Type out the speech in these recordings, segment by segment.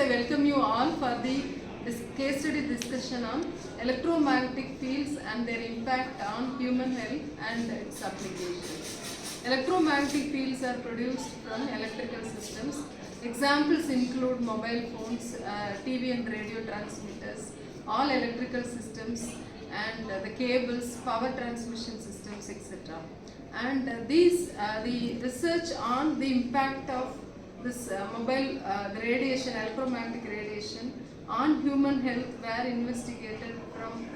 welcome you all for the case study discussion on electromagnetic fields and their impact on human health and its applications. Electromagnetic fields are produced from electrical systems. Examples include mobile phones, TV and radio transmitters, all electrical systems, and the cables, power transmission systems, etc. And the research on the impact of this the radiation, electromagnetic radiation on human health were investigated from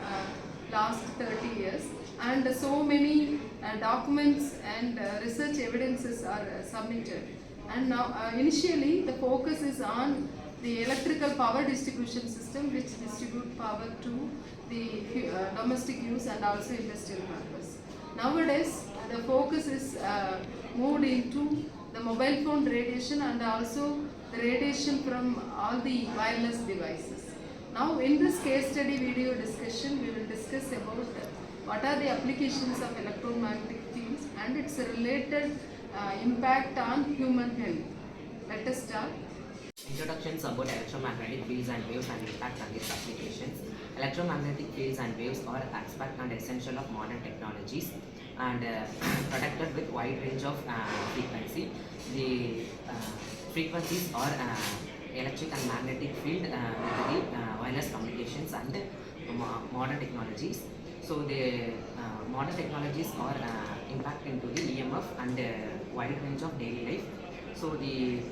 last 30 years, and so many documents and research evidences are submitted. And now initially the focus is on the electrical power distribution system, which distribute power to the domestic use and also industrial purpose. Nowadays the focus is moved into the mobile phone radiation and also the radiation from all the wireless devices. Now in this case study video discussion, we will discuss about what are the applications of electromagnetic fields and its related impact on human health. Let us start. Introductions about electromagnetic fields and waves and impact on these applications. Electromagnetic fields and waves are aspect and essential of modern technologies and protected with wide range of frequency. The frequencies are electric and magnetic field with the wireless communications and modern technologies. So the modern technologies are impact into the EMF and wide range of daily life. So the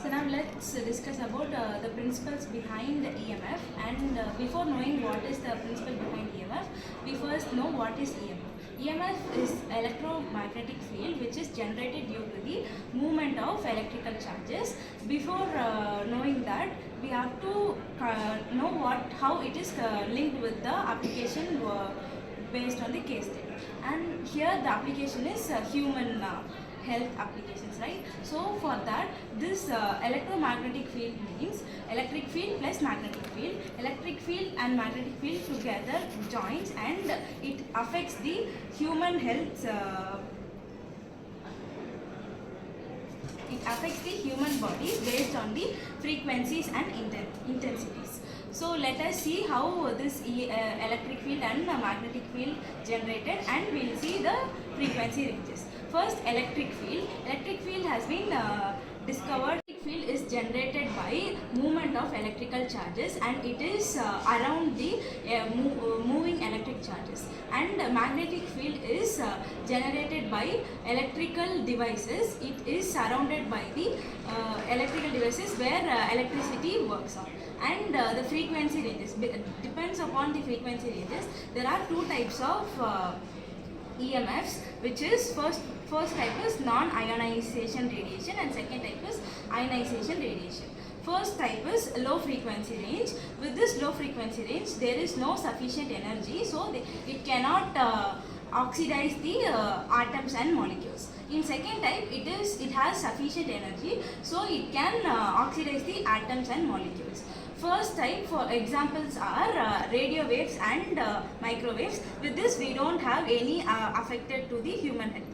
So now let's discuss about the principles behind EMF, and before knowing what is the principle behind EMF, we first know what is EMF. EMF is electromagnetic field which is generated due to the movement of electrical charges. Before knowing that, we have to know how it is linked with the application based on the case study. And here the application is human health applications, right? So for that, this electromagnetic field means electric field plus magnetic field. Electric field and magnetic field together joins and it affects the human health. It affects the human body based on the frequencies and intensities. So let us see how this electric field and magnetic field generated, and we will see the frequency ranges. First, electric field. Electric field has been discovered. Electric field is generated by movement of electrical charges, and it is around the moving electric charges. And magnetic field is generated by electrical devices. It is surrounded by the electrical devices where electricity works on. And the frequency ranges depends upon the frequency ranges. There are two types of EMFs, which is first type is non-ionization radiation and second type is ionization radiation. First type is low frequency range. With this low frequency range, there is no sufficient energy, so it cannot oxidize the atoms and molecules. In second type, it has sufficient energy, so it can oxidize the atoms and molecules. First type, for examples, are radio waves and microwaves. With this, we don't have any affected to the human health.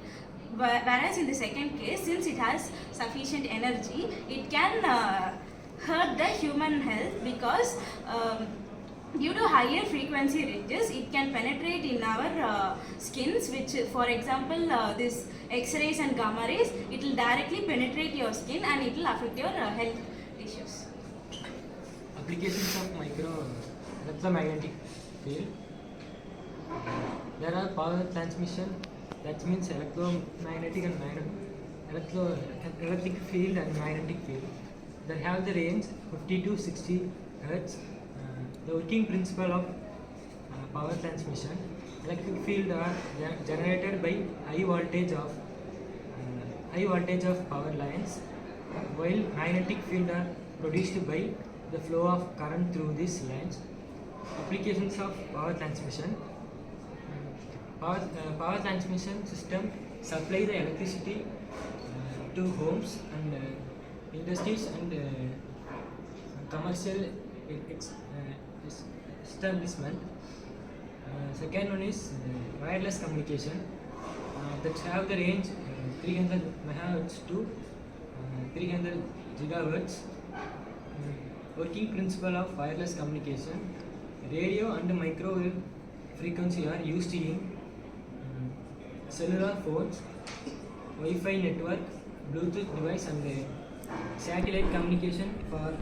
Whereas in the second case, since it has sufficient energy, it can hurt the human health because due to higher frequency ranges, it can penetrate in our skins, which, for example, this X-rays and gamma rays, it will directly penetrate your skin and it will affect your health issues. Applications of electromagnetic field. There are power transmission, that means electromagnetic and electric field and magnetic field. They have the range 50 to 60 Hertz. The working principle of power transmission: electric field are generated by high voltage of power lines, while magnetic field are produced by the flow of current through these lines. Applications of power transmission. Power transmission system supply the electricity to homes and industries and commercial establishment. Second one is wireless communication that have the range 300 MHz to 300 gigahertz. Working principle of wireless communication. Radio and microwave frequency are used in cellular phones, Wi-Fi network, Bluetooth device, and satellite communication for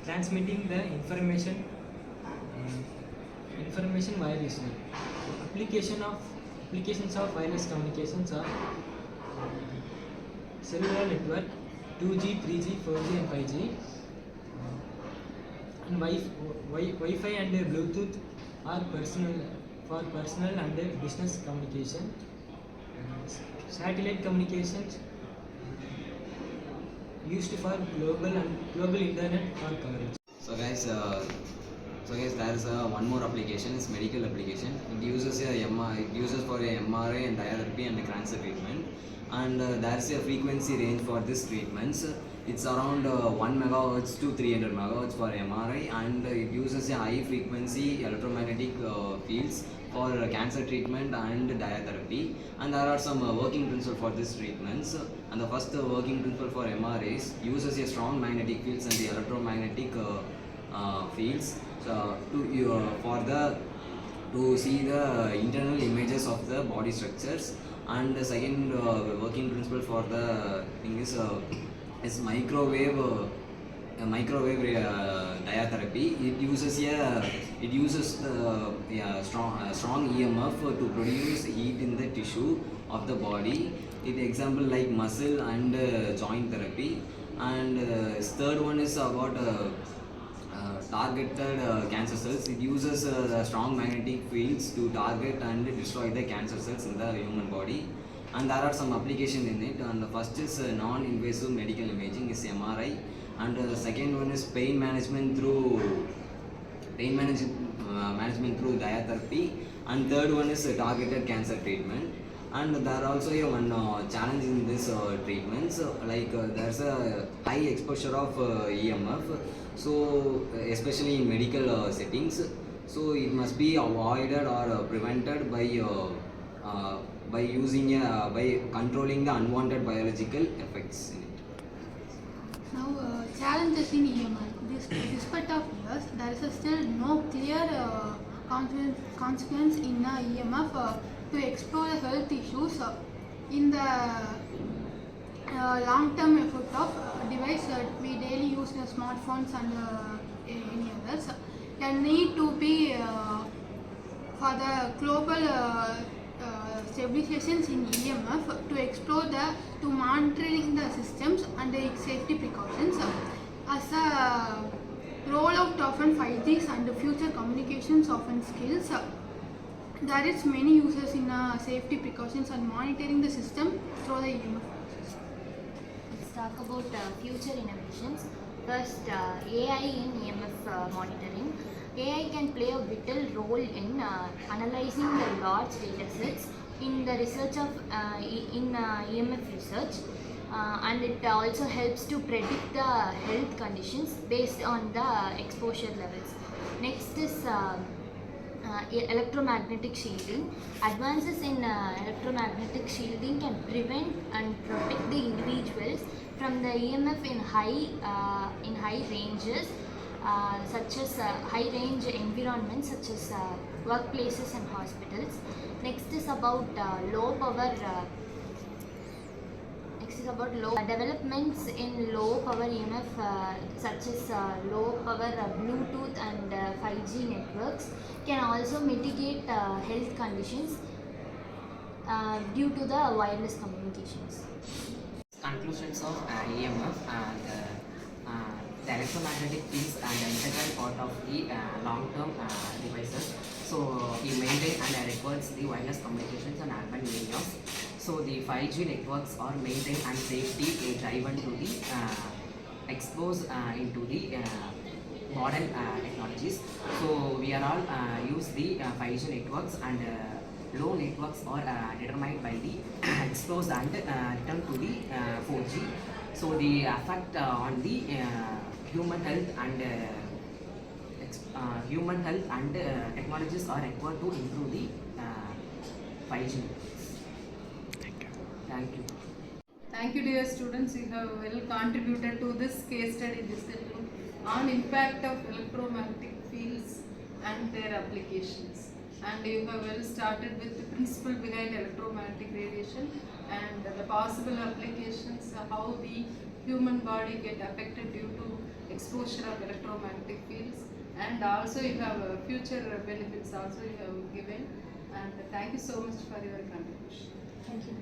transmitting the information wirelessly. Applications of wireless communications are cellular network, 2G, 3G, 4G, and 5G, and Wi-Fi and Bluetooth are for personal and business communication. Satellite communications used for global internet or coverage. So guys, there is one more application. It's medical application. It uses for a MRI and diatherapy and cancer treatment. And there is a frequency range for these treatments. It's around 1 megahertz to 300 megahertz for MRI, and it uses a high frequency electromagnetic fields for cancer treatment and diatherapy. And there are some working principles for these treatments. And the first working principle for MRIs uses a strong magnetic fields and the electromagnetic fields to see the internal images of the body structures. And the second working principle for the thing is microwave diatherapy. It uses strong EMF to produce heat in the tissue of the body. It example like muscle and joint therapy. And third one is about targeted cancer cells. It uses strong magnetic fields to target and destroy the cancer cells in the human body. And there are some applications in it. And the first is non-invasive medical imaging, is MRI. And the second one is pain management through diatherapy. And third one is targeted cancer treatment. And there are also one challenge in this treatments, like there's a high exposure of EMF, so especially in medical settings. So it must be avoided or prevented by controlling the unwanted biological effects in it. Now, challenges in EMF. Despite of years, there is still no clear consequence in EMF to explore the health issues in the long-term effect of device we daily use in smartphones and any others. There need to be for the global stabilizations in EMF to explore to monitoring the systems and the safety precautions as a rollout of 5Gs and future communications often skills. There is many uses in safety precautions and monitoring the system through the EMF process. Let's talk about future innovations. First, AI in EMF monitoring. AI can play a vital role in analyzing the large data sets in the research of EMF research, and it also helps to predict the health conditions based on the exposure levels. Next is electromagnetic shielding. Advances in electromagnetic shielding can prevent and protect the individuals from the EMF in high ranges, such as high range environments such as workplaces and hospitals. Next is about low power. Developments in low power EMF such as low power Bluetooth and 5G networks can also mitigate health conditions due to the wireless communications. Conclusions of EMF and the electromagnetic fields and the integral part of the long-term devices. So we maintain and records the wireless communications in urban areas. So the 5G networks are maintained and safety driven to the exposed into the modern technologies. So we are all use the 5G networks, and low networks are determined by the exposed and return to the 4G. So the effect on the human health and technologies are required to improve the 5G networks. Thank you. Thank you, dear students. You have well contributed to this case study discussion on impact of electromagnetic fields and their applications. And you have well started with the principle behind electromagnetic radiation and the possible applications, how the human body get affected due to exposure of electromagnetic fields, and also you have future benefits also you have given. And thank you so much for your contribution. Thank you.